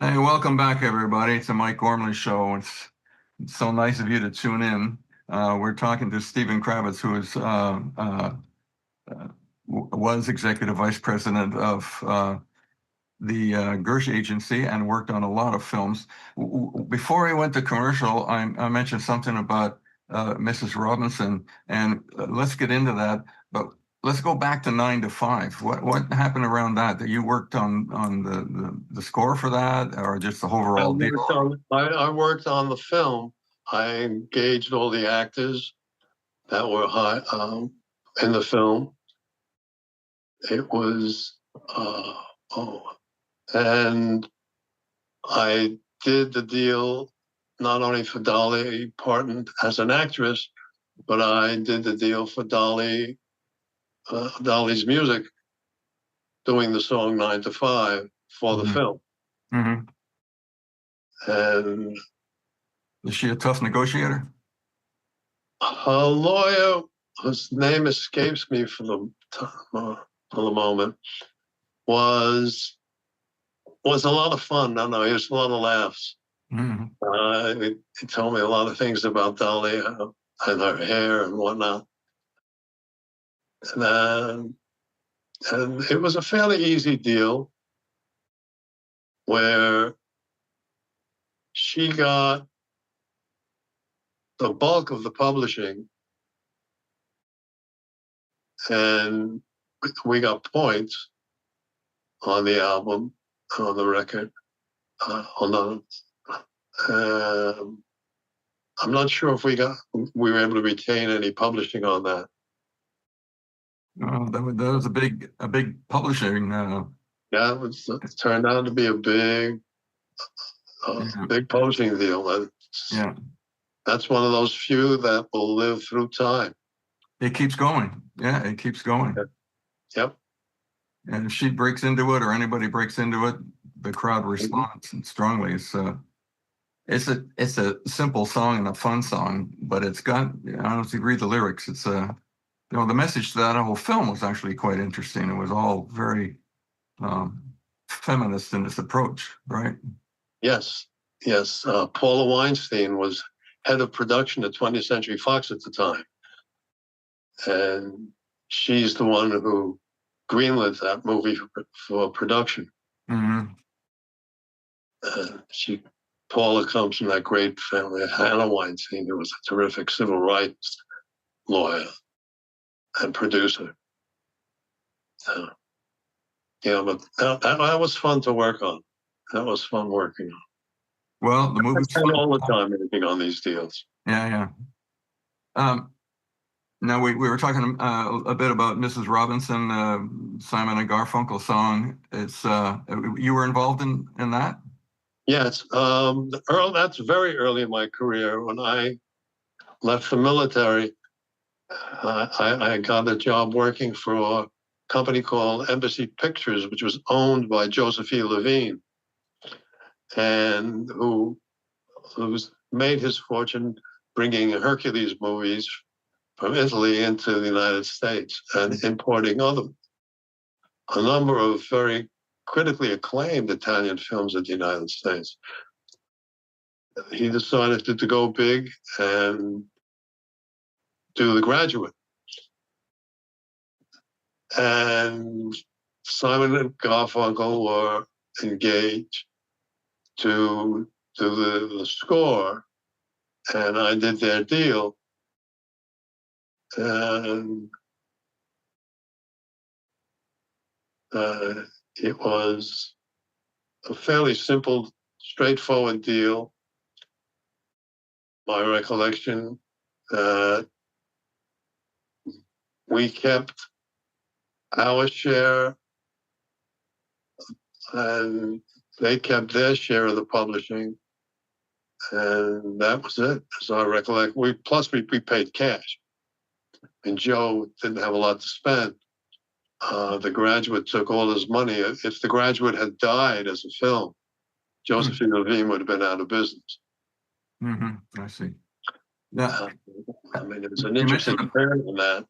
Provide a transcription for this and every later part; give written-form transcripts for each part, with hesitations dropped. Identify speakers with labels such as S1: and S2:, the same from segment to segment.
S1: Hey, welcome back, everybody. It's the Mike Gormley Show. It's so nice of you to tune in. We're talking to Stephen Kravitz, who was executive vice president of the Gersh Agency and worked on a lot of films. Before we went to commercial, I mentioned something about Mrs. Robinson, and let's get into that. But let's go back to 9 to 5. What happened around that? That you worked on the score for that, or just the overall deal?
S2: I worked on the film. I engaged all the actors that were in the film. It was and I did the deal not only for Dolly Parton as an actress, but I did the deal for Dolly's music, doing the song 9 to 5 for the film.
S1: Mm-hmm.
S2: And
S1: is she a tough negotiator?
S2: Her lawyer, whose name escapes me for the moment, was a lot of fun. No, he was a lot of laughs.
S1: Mm-hmm.
S2: He told me a lot of things about Dolly and her hair and whatnot. And it was a fairly easy deal where she got the bulk of the publishing and we got points on the album, on the record. I'm not sure if we were able to retain any publishing on that.
S1: That was a big publishing.
S2: Yeah, it turned out to be a big publishing deal.
S1: Yeah,
S2: that's one of those few that will live through time.
S1: It keeps going. Yeah, it keeps going.
S2: Yep.
S1: And if she breaks into it, or anybody breaks into it, the crowd responds strongly. It's a simple song and a fun song, but it's got, I don't know if you read the lyrics, it's the message to that whole film was actually quite interesting. It was all very feminist in its approach, right?
S2: Yes. Paula Weinstein was head of production at 20th Century Fox at the time. And she's the one who greenlit that movie for production.
S1: Mm-hmm.
S2: Paula comes from that great family, Hannah Weinstein, who was a terrific civil rights lawyer and producer. But that was fun to work on. That was fun working on.
S1: Well, the movie
S2: spent all the time working on these deals.
S1: Yeah. Now we were talking a bit about Mrs. Robinson, Simon and Garfunkel song. It's you were involved in that?
S2: Yes, that's very early in my career. When I left the military, I got a job working for a company called Embassy Pictures, which was owned by Joseph E. Levine, and who's made his fortune bringing Hercules movies from Italy into the United States and importing a number of very critically acclaimed Italian films in the United States. He decided to go big and do The Graduate. And Simon and Garfunkel were engaged to do the score, and I did their deal. And it was a fairly simple, straightforward deal. My recollection, we kept our share, and they kept their share of the publishing, and that was it, as I recollect. We paid cash, and Joe didn't have a lot to spend. The Graduate took all his money. If The Graduate had died as a film, Josephine Levine would have been out of business.
S1: Mm-hmm. I see. Yeah.
S2: It was an interesting turn in that.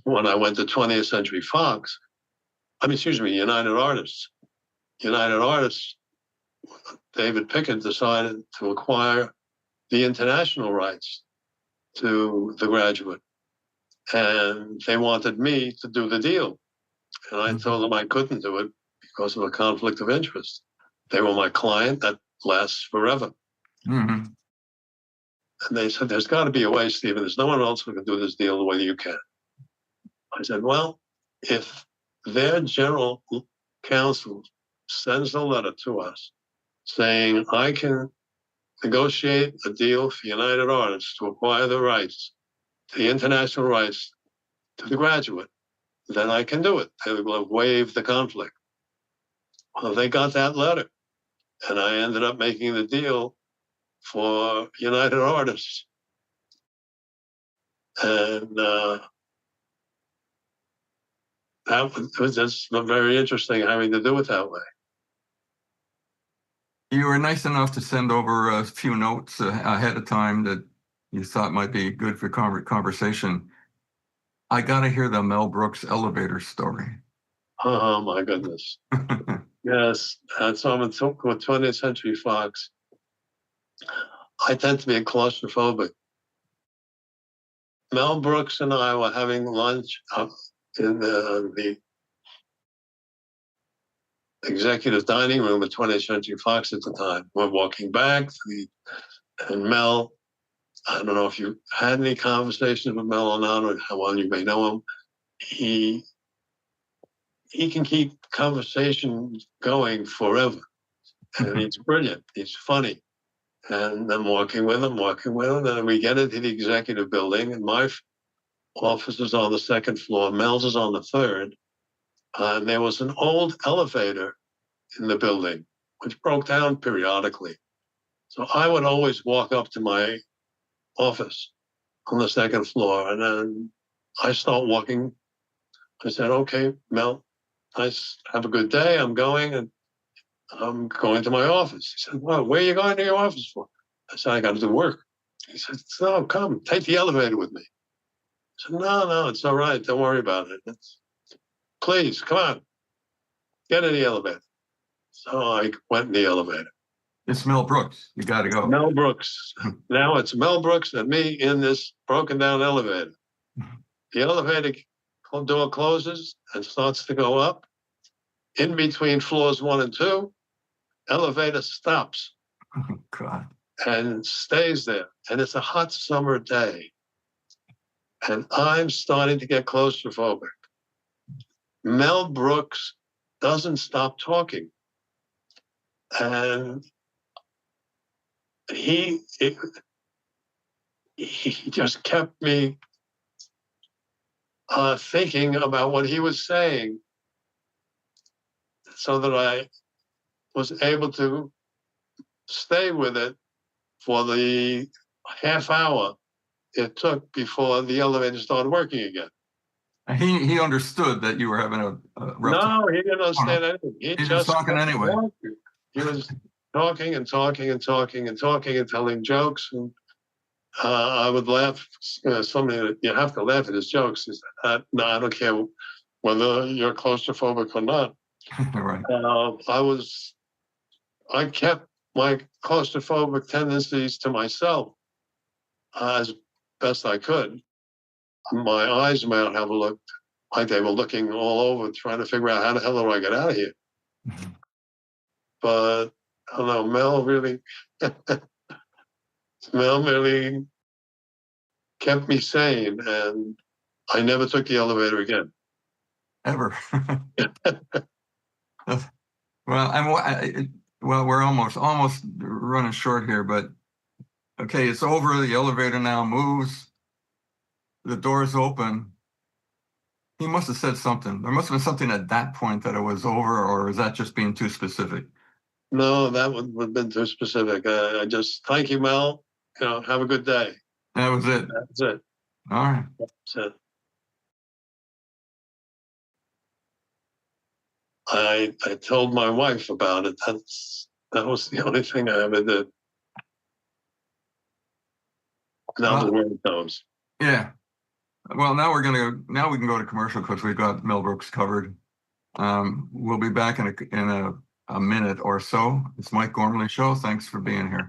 S2: When I went to 20th Century Fox, United Artists. United Artists David Pickett decided to acquire the international rights to The Graduate. And they wanted me to do the deal. And I told them I couldn't do it because of a conflict of interest. They were my client that lasts forever.
S1: Mm-hmm.
S2: And they said, there's got to be a way, Stephen. There's no one else who can do this deal the way you can. I said, well, if their general counsel sends a letter to us saying I can negotiate a deal for United Artists to acquire the rights, the international rights to The Graduate, then I can do it. They will waive the conflict. Well, they got that letter, and I ended up making the deal for United Artists. And that was just very interesting having to do it that way.
S1: You were nice enough to send over a few notes ahead of time that you thought might be good for conversation. I got to hear the Mel Brooks elevator story.
S2: Oh, my goodness. Yes, that's on with 20th Century Fox. I tend to be claustrophobic. Mel Brooks and I were having lunch in the executive dining room at 20th Century Fox at the time. We're walking back, and Mel, I don't know if you had any conversations with Mel or not, or how well you may know him. He can keep conversation going forever. And he's brilliant. He's funny. And I'm walking with him, and we get into the executive building, and my office is on the second floor. Mel's is on the third. And there was an old elevator in the building, which broke down periodically. So I would always walk up to my office on the second floor, and then I start walking. I said, okay, Mel, have a good day. I'm going to my office. He said, well, where are you going to your office for? I said, I got to do work. He said, no, come, take the elevator with me. I said, no, it's all right. Don't worry about it. Please, come on, get in the elevator. So I went in the elevator.
S1: It's Mel Brooks. You got to go.
S2: Mel Brooks. Now it's Mel Brooks and me in this broken down elevator. The elevator door closes and starts to go up. In between floors 1 and 2, elevator stops.
S1: Oh, God.
S2: And stays there. And it's a hot summer day. And I'm starting to get claustrophobic. Mel Brooks doesn't stop talking. And he just kept me thinking about what he was saying, so that I was able to stay with it for the half hour it took before the elevator started working again.
S1: He understood that you were having a rough time.
S2: No, he didn't understand anything.
S1: He was talking anyway.
S2: He was talking and talking and talking and talking and telling jokes. And I would laugh. Somebody, you have to laugh at his jokes. He said, no, I don't care whether you're claustrophobic or not.
S1: Right.
S2: I kept my claustrophobic tendencies to myself as best I could. My eyes might have looked like they were looking all over, trying to figure out how the hell do I get out of here. But I don't know, Mel really kept me sane, and I never took the elevator again.
S1: Ever. Well, we're almost running short here, but okay, it's over. The elevator now moves. The doors open. He must have said something. There must have been something at that point that it was over, or is that just being too specific?
S2: No, that would have been too specific. I just, thank you, Mel. Have a good day.
S1: That was it.
S2: That's it.
S1: All right.
S2: That's it. I told my wife about it. That was the only thing I ever did. Now the world knows.
S1: Yeah. Well, now we can go to commercial because we've got Mel Brooks covered. We'll be back in a minute or so. It's Mike Gormley Show. Thanks for being here.